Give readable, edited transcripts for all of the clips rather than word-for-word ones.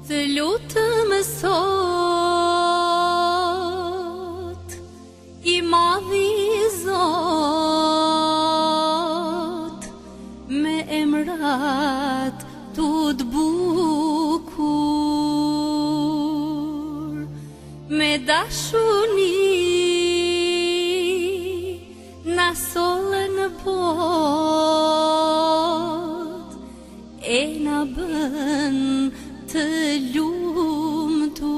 Të lutëm sot, I madhi Zot, me emrat tu t'bukur, me dashuni na solën bot, e na bën të lumtur.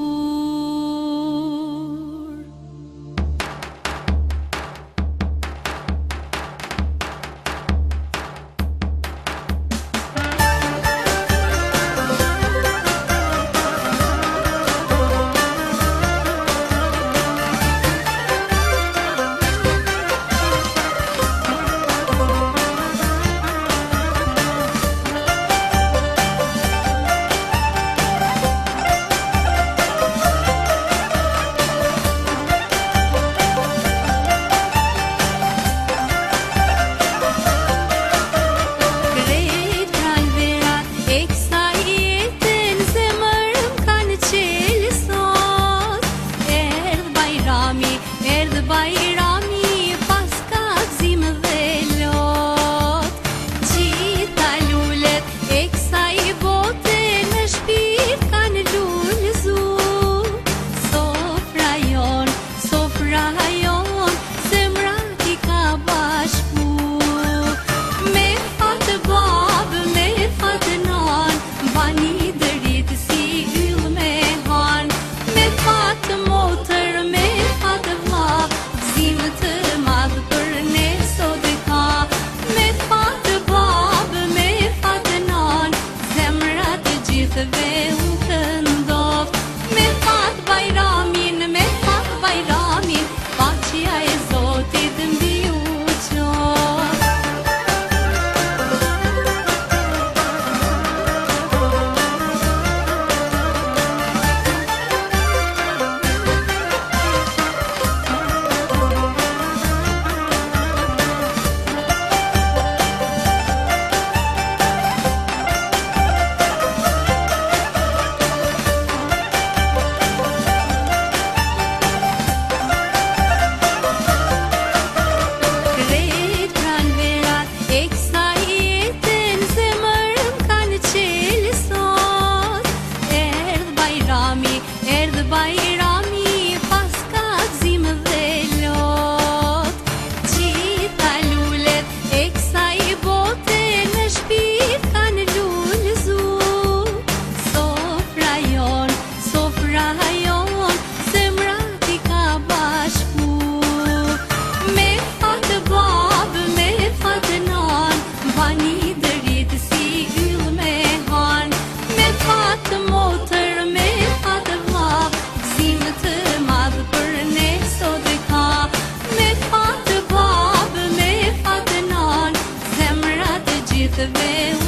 Bajrami pas ka gzim dhe lot, gjitha lullet e kësaj bote në shpirt kanë lullzu. Sofra jon, zemrat I ka bashku, me fatë babë, me fatë nan, bani dërit si yll me han, me fatë motër, me fatë vlla, të madhë për ne sot e ka, me fatë babë, me fatë nan, zemrat e gjithëve u këndoft, me fatë bajramin, paqja e Zotit mbi u qoft. Bajrami pas ka gzim dhe lot, gjitha lullet e kësaj bote në shpirt kanë lullzu. Sofra jon, zemrat I ka bashku, me fatë babë, me fatë nan, bani dërit si yll me han, me fatë motër, me fatë vlla, të madhë për ne sot e ka, me fatë babë, me fatë nan, zemrat e gjithëve